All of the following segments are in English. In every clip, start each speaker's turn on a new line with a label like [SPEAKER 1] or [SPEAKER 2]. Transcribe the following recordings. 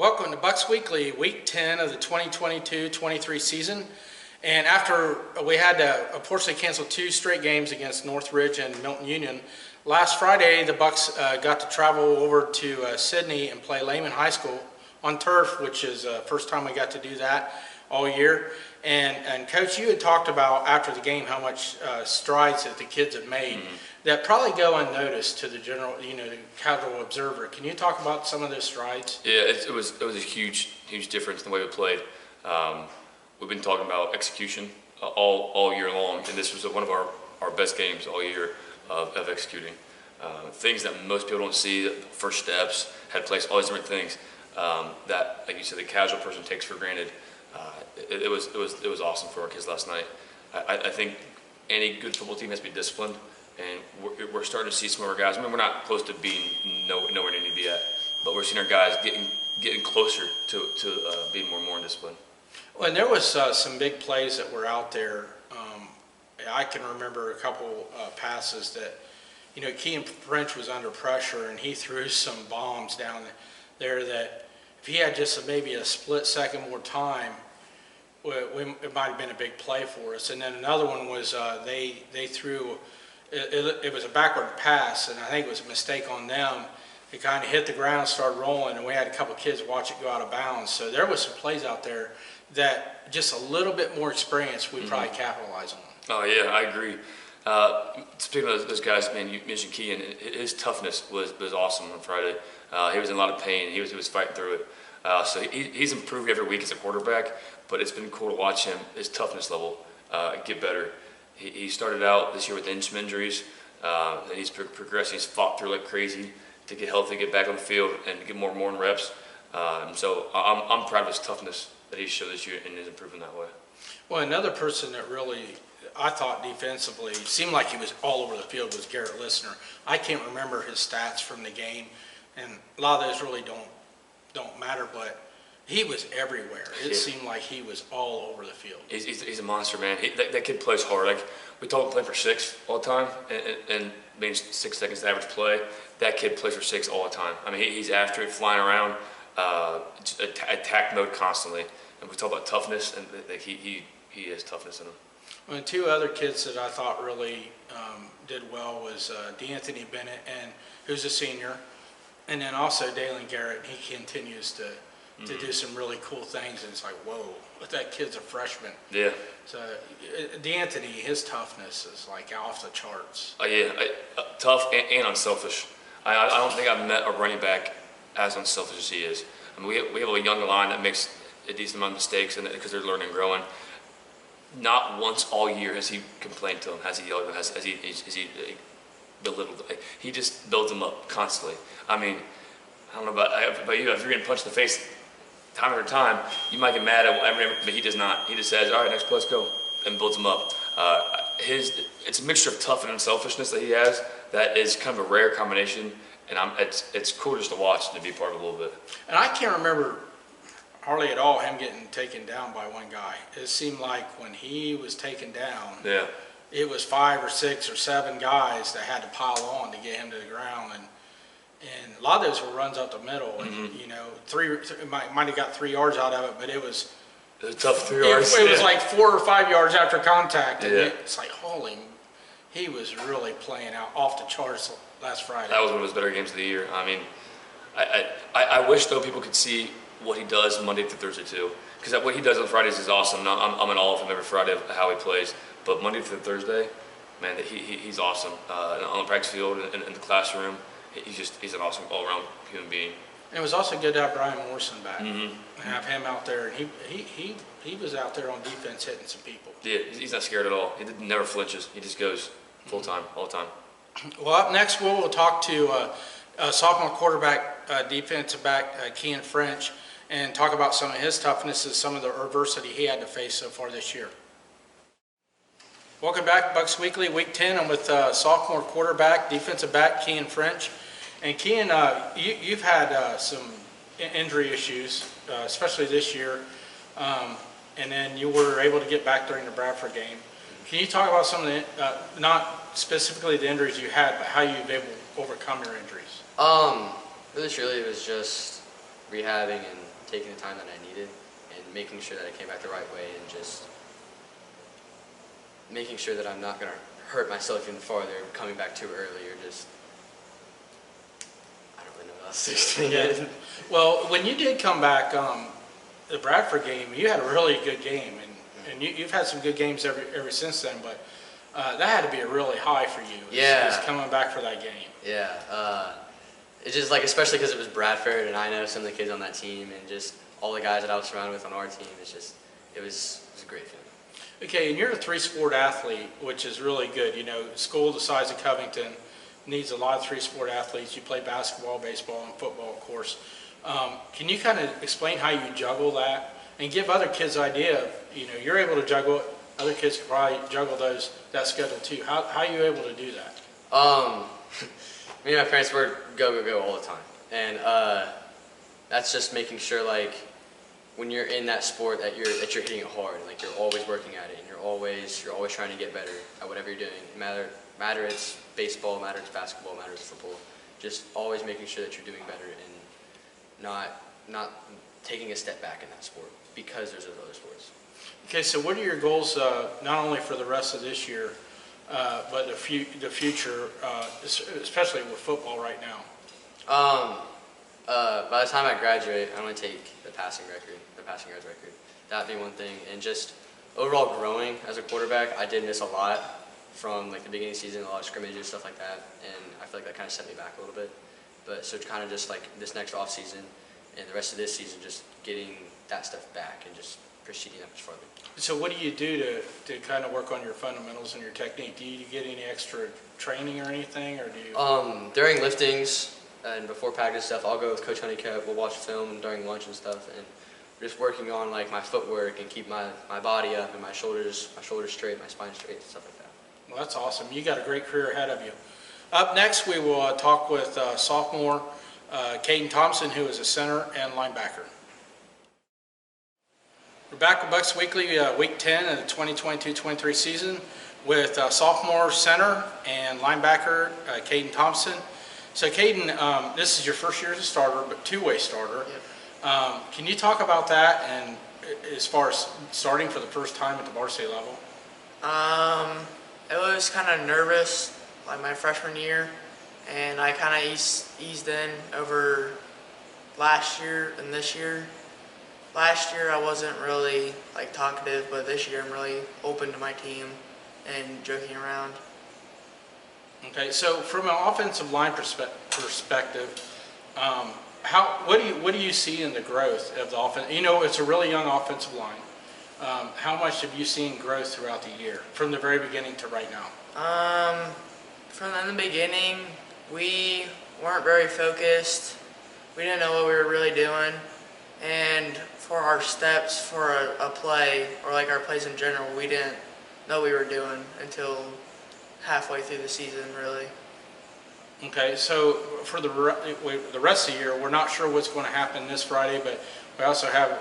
[SPEAKER 1] Welcome to Bucks Weekly, Week 10 of the 2022-23 season. And after we had to unfortunately cancel 2 straight games against Northridge and Milton Union, last Friday the Bucks got to travel over to Sydney and play Lehman High School on turf, which is the first time we got to do that all year. And Coach, you had talked about after the game how much strides that the kids have made that probably go unnoticed to the general, the casual observer. Can you talk about some of those strides?
[SPEAKER 2] Yeah, it was a huge difference in the way we played. We've been talking about execution all year long, and this was one of our best games all year of executing. Things that most people don't see, first steps, head place, all these different things that, like you said, the casual person takes for granted. It was awesome for our kids last night. I think any good football team has to be disciplined, and we're starting to see some of our guys. I mean, we're not close to being nowhere they need to be at, but we're seeing our guys getting closer to being more disciplined.
[SPEAKER 1] Well, and there was some big plays that were out there. I can remember a couple passes that, Keyin French was under pressure, and he threw some bombs down there that if he had just maybe a split second more time, it might have been a big play for us. And then another one was they threw, it was a backward pass, and I think it was a mistake on them. It kind of hit the ground and started rolling, and we had a couple of kids watch it go out of bounds. So there was some plays out there that just a little bit more experience we'd probably capitalize on.
[SPEAKER 2] Oh yeah, I agree. Speaking of those guys, man, you mentioned Kian. His toughness was awesome on Friday. He was in a lot of pain. He was fighting through it. So he's improved every week as a quarterback, but it's been cool to watch his toughness level get better. He started out this year with some injuries, and he's progressing. He's fought through like crazy to get healthy, get back on the field, and get more in reps. So I'm proud of his toughness that he showed this year and is improving that way.
[SPEAKER 1] Well, another person that really, I thought defensively, seemed like he was all over the field was Garrett Listener. I can't remember his stats from the game, and a lot of those really don't matter, but he was everywhere. It seemed like he was all over the field.
[SPEAKER 2] He's a monster, man. That kid plays hard. Like, we told him to play for 6 all the time, and means 6 seconds to average play. That kid plays for 6 all the time. I mean, he's after it, flying around, attack mode constantly. And we talk about toughness, and he has toughness in him.
[SPEAKER 1] Well, 2 other kids that I thought really did well was D'Anthony Bennett, and who's a senior, and then also Dalen Garrett. He continues to do some really cool things, and it's like, whoa, that kid's a freshman.
[SPEAKER 2] Yeah.
[SPEAKER 1] So D'Anthony, his toughness is like off the charts.
[SPEAKER 2] Tough and unselfish. I don't think I've met a running back as unselfish as he is. I mean, we have a younger line that makes a decent amount of mistakes, and because they're learning and growing. Not once all year has he complained to him, has he yelled at him, has he belittled him. He just builds them up constantly. I mean, I don't know about you, if you're getting punched in the face time after time, you might get mad at whatever, but he does not. He just says, all right, next play, let's go, and builds them up. It's a mixture of tough and unselfishness that he has that is kind of a rare combination, and it's cool just to watch and to be part of a little bit.
[SPEAKER 1] And I can't remember hardly at all him getting taken down by one guy. It seemed like when he was taken down, it was 5 or 6 or 7 guys that had to pile on to get him to the ground, and a lot of those were runs up the middle, and might have got 3 yards out of it, but it was
[SPEAKER 2] a tough 3 yards.
[SPEAKER 1] It was like 4 or 5 yards after contact, and it's like, holy, he was really playing out off the charts last Friday.
[SPEAKER 2] That was one of his better games of the year. I mean, I wish though people could see what he does Monday through Thursday too, because what he does on Fridays is awesome. I'm in awe of him every Friday of how he plays. But Monday through Thursday, man, he's awesome on the practice field and in the classroom. He's an awesome all-around human being.
[SPEAKER 1] And it was also good to have Brian Morrison back and have him out there. And he was out there on defense hitting some people. Yeah,
[SPEAKER 2] he's not scared at all. He never flinches. He just goes full time, all the time.
[SPEAKER 1] Well, up next we'll talk to sophomore quarterback, defensive back Keyin French, and talk about some of his toughness and some of the adversity he had to face so far this year. Welcome back, Bucks Weekly, Week 10. I'm with sophomore quarterback, defensive back Keyin French. And Kian, you've had some injury issues, especially this year, and then you were able to get back during the Bradford game. Can you talk about some of the, not specifically the injuries you had, but how you've been able to overcome your injuries?
[SPEAKER 3] Really truly, it was just rehabbing and taking the time that I needed and making sure that I came back the right way and just making sure that I'm not going to hurt myself even farther coming back too early or just, I don't really know what else to explain it.
[SPEAKER 1] Well, when you did come back, the Bradford game, you had a really good game, and you've had some good games ever since then, but that had to be a really high for you. Is coming back for that game.
[SPEAKER 3] Yeah. It's just like, especially because it was Bradford and I know some of the kids on that team and just all the guys that I was surrounded with on our team. It was a great feeling.
[SPEAKER 1] Okay, and you're a three-sport athlete, which is really good. You know, school the size of Covington needs a lot of three-sport athletes. You play basketball, baseball, and football, of course. Can you kind of explain how you juggle that and give other kids an idea of, you know, you're able to juggle it, other kids could probably juggle that schedule too. How are you able to do that?
[SPEAKER 3] Me and my parents were go all the time. And that's just making sure, like, when you're in that sport that you're hitting it hard, like you're always working at it and you're always trying to get better at whatever you're doing. Matter it's baseball, matter it's basketball, matter it's football. Just always making sure that you're doing better and not taking a step back in that sport because there's those other sports.
[SPEAKER 1] Okay, so what are your goals not only for the rest of this year, but the future, especially with football right now?
[SPEAKER 3] By the time I graduate, I want to take the passing yards record. That'd be one thing. And just overall growing as a quarterback, I did miss a lot from like the beginning of the season, a lot of scrimmages, stuff like that. And I feel like that kind of set me back a little bit. But so kind of just like this next off season and the rest of this season, just getting that stuff back and just proceeding that much farther. So
[SPEAKER 1] what do you do to kind of work on your fundamentals and your technique? Do you get any extra training or anything, or do you?
[SPEAKER 3] During liftings and before practice stuff, I'll go with Coach Honeycutt. We'll watch film during lunch and stuff, and just working on like my footwork and keep my body up and my shoulders straight, my spine straight, stuff like that.
[SPEAKER 1] Well, that's awesome. You got a great career ahead of you. Up next, we will talk with sophomore Kaden Thompson, who is a center and linebacker. We're back with Bucks Weekly, Week 10 of the 2022-23 season with sophomore center and linebacker Kaden Thompson. So Kaden, this is your first year as a starter, but two-way starter.
[SPEAKER 4] Yep.
[SPEAKER 1] Can you talk about that and as far as starting for the first time at the varsity level?
[SPEAKER 4] It was kind of nervous, like my freshman year, and I kind of eased in over last year and this year. Last year I wasn't really like talkative, but this year I'm really open to my team and joking around.
[SPEAKER 1] Okay, so from an offensive line perspective, what do you see in the growth of the offense? You know, it's a really young offensive line. How much have you seen growth throughout the year, from the very beginning to right now?
[SPEAKER 4] From the beginning, we weren't very focused. We didn't know what we were really doing, and for our steps for a play, or like our plays in general, we didn't know what we were doing until halfway through the season, really.
[SPEAKER 1] Okay, so for the rest of the year, we're not sure what's going to happen this Friday, but we also have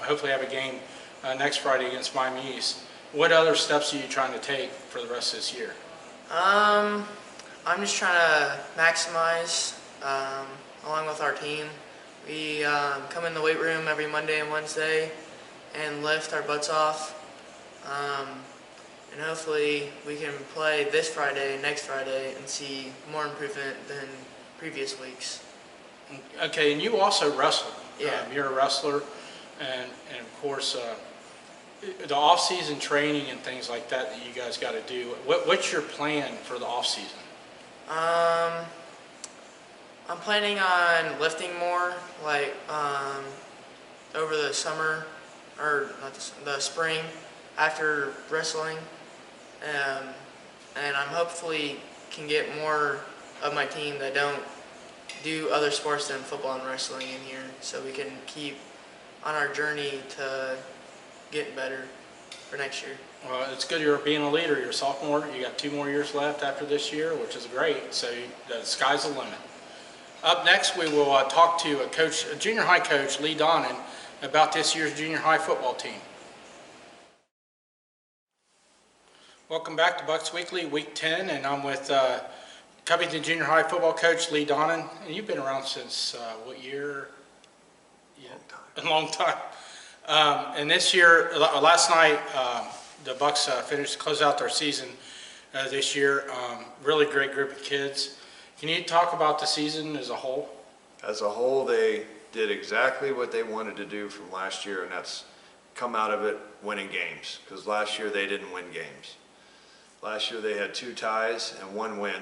[SPEAKER 1] hopefully have a game next Friday against Miami East. What other steps are you trying to take for the rest of this year?
[SPEAKER 4] I'm just trying to maximize along with our team. We come in the weight room every Monday and Wednesday and lift our butts off. And hopefully we can play this Friday, next Friday, and see more improvement than previous weeks.
[SPEAKER 1] Okay, and you also wrestle.
[SPEAKER 4] Yeah.
[SPEAKER 1] You're a wrestler, and of course, the off-season training and things like that you guys got to do. What's your plan for the off-season?
[SPEAKER 4] I'm planning on lifting more, like over the summer, or not the spring, after wrestling, and I'm hopefully can get more of my team that don't do other sports than football and wrestling in here, so we can keep on our journey to getting better for next year.
[SPEAKER 1] Well, it's good you're being a leader. You're a sophomore. You got 2 more years left after this year, which is great. So the sky's the limit. Up next, we will talk to a junior high coach, Lee Donnan, about this year's junior high football team. Welcome back to Bucks Weekly, Week 10, and I'm with Covington Junior High football coach Lee Donnan. And you've been around since what year? A long time. And this year, last night, the Bucks closed out their season this year. Really great group of kids. Can you talk about the season as a whole?
[SPEAKER 5] As a whole, they did exactly what they wanted to do from last year, and that's come out of it winning games, because last year they didn't win games. Last year they had 2 ties and 1 win,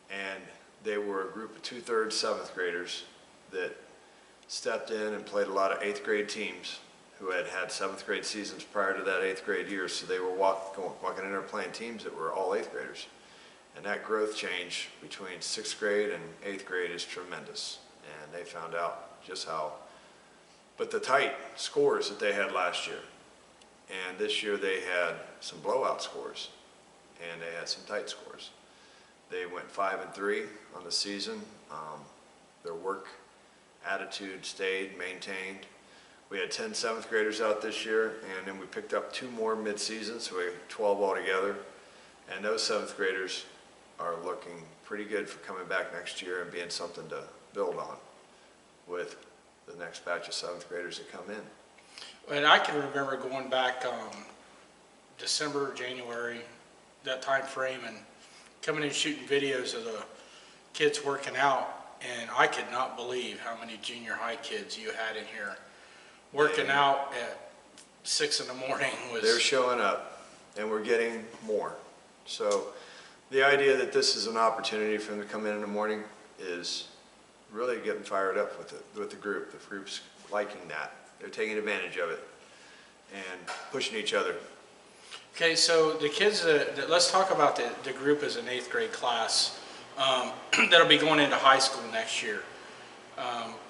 [SPEAKER 5] and they were a group of 2/3 7th graders that stepped in and played a lot of 8th grade teams who had had 7th grade seasons prior to that 8th grade year, so they were walking in there playing teams that were all 8th graders. And that growth change between 6th grade and 8th grade is tremendous, and they found out just how, but the tight scores that they had last year, and this year they had some blowout scores, and they had some tight scores. They went 5-3 on the season. Their work attitude stayed, maintained. We had 10 7th graders out this year, and then we picked up 2 more mid-season, so we had 12 altogether. And those 7th graders are looking pretty good for coming back next year and being something to build on with the next batch of 7th graders that come in.
[SPEAKER 1] And I can remember going back December, January, that time frame, and coming and shooting videos of the kids working out, and I could not believe how many junior high kids you had in here working out at 6 in the morning.
[SPEAKER 5] They're showing up, and we're getting more. So the idea that this is an opportunity for them to come in the morning is really getting fired up with the group. The group's liking that. They're taking advantage of it and pushing each other.
[SPEAKER 1] Okay, so the kids, let's talk about the group as an 8th grade class that'll be going into high school next year.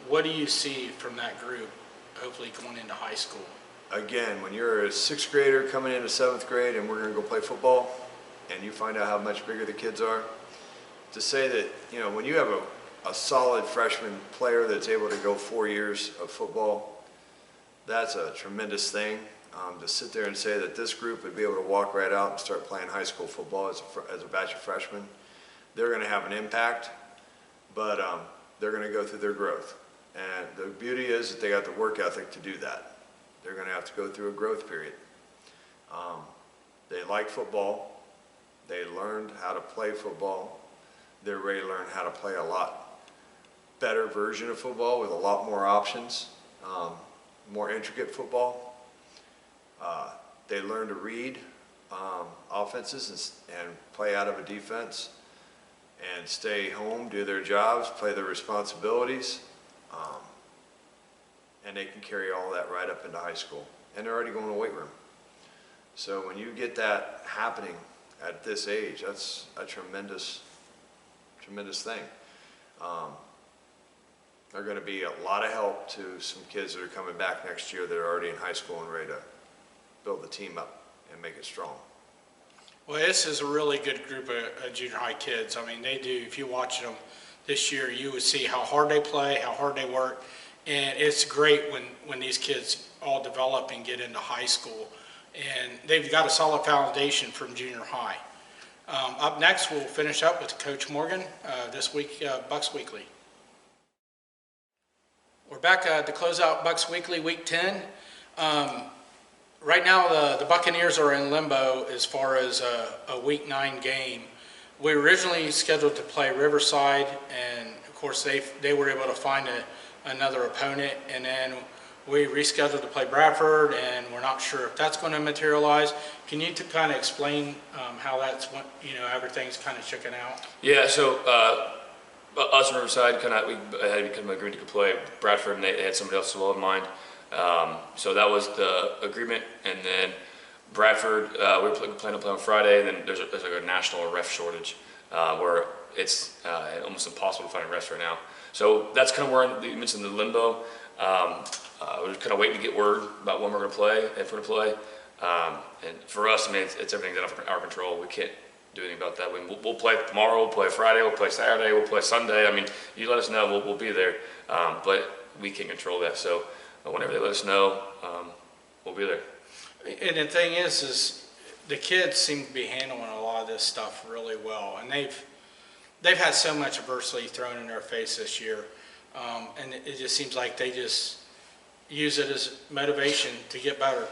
[SPEAKER 1] What do you see from that group, hopefully going into high school?
[SPEAKER 5] Again, when you're a 6th grader coming into 7th grade and we're going to go play football, and you find out how much bigger the kids are, to say that, you know, when you have a solid freshman player that's able to go 4 years of football, that's a tremendous thing. To sit there and say that this group would be able to walk right out and start playing high school football as a batch of freshmen, they're going to have an impact, but they're going to go through their growth. And the beauty is that they got the work ethic to do that. They're going to have to go through a growth period. They like football. They learned how to play football. They're ready to learn how to play a lot better version of football with a lot more options, more intricate football. They learn to read offenses and play out of a defense and stay home, do their jobs, play their responsibilities, and they can carry all that right up into high school. And they're already going to the weight room. So when you get that happening at this age, that's a tremendous thing. They're going to be a lot of help to some kids that are coming back next year that are already in high school and ready to build the team up and make it strong.
[SPEAKER 1] Well, this is a really good group of junior high kids. I mean, they do, if you watch them this year, you would see how hard they play, how hard they work. And it's great when these kids all develop and get into high school. And they've got a solid foundation from junior high. Up next, we'll finish up with Coach Morgan this week, BuccsWeekly. We're back to close out BuccsWeekly Week 10. Right now, the Buccaneers are in limbo as far as a Week 9 game. We were originally scheduled to play Riverside, and of course they were able to find another opponent, and then we rescheduled to play Bradford, and we're not sure if that's going to materialize. Can you kind of explain how that's, everything's kind of shaken out?
[SPEAKER 2] Yeah, so us and Riverside we had become an agreement to play Bradford, and they had somebody else well in mind. So that was the agreement, and then Bradford, we were planning to play on Friday, and then there's like a national ref shortage where it's almost impossible to find refs right now. So that's kind of where you mentioned the limbo. We're just kind of waiting to get word about when we're going to play, if we're going to play. And for us, I mean, it's everything's out of our control. We can't do anything about that. We'll play tomorrow, we'll play Friday, we'll play Saturday, we'll play Sunday. I mean, you let us know, we'll be there. But we can't control that. So whenever they let us know, we'll be there.
[SPEAKER 1] And the thing is the kids seem to be handling a lot of this stuff really well, and they've had so much adversity thrown in their face this year. And it just seems like they just use it as motivation to get better.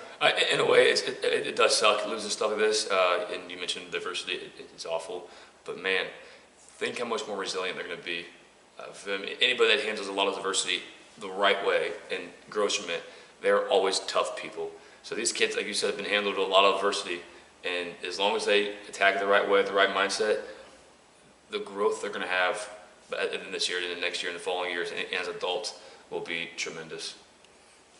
[SPEAKER 2] In a way, it does suck losing stuff like this. And you mentioned diversity; it's awful. But man, think how much more resilient they're going to be. Anybody that handles a lot of diversity the right way and grows from it, they're always tough people. So these kids, like you said, have been handled with a lot of adversity, and as long as they attack it the right way, the right mindset, the growth they're going to have in this year, and the next year, and the following years, and as adults, will be tremendous.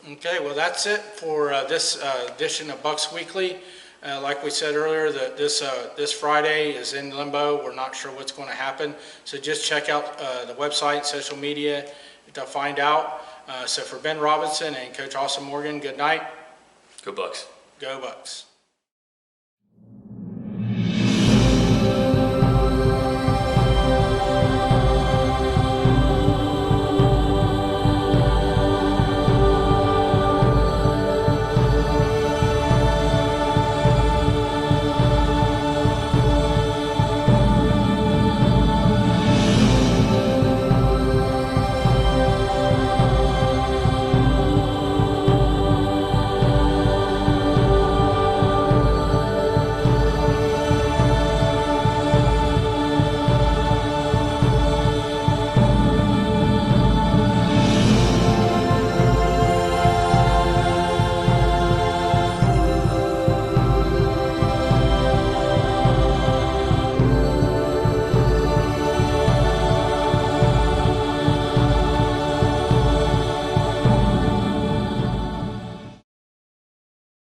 [SPEAKER 1] Okay, well, that's it for this edition of Bucks Weekly. Like we said earlier, this Friday is in limbo. We're not sure what's going to happen. So just check out the website, social media to find out. So for Ben Robinson and Coach Austin Morgan, good night.
[SPEAKER 2] Go Bucks.
[SPEAKER 1] Go Bucks.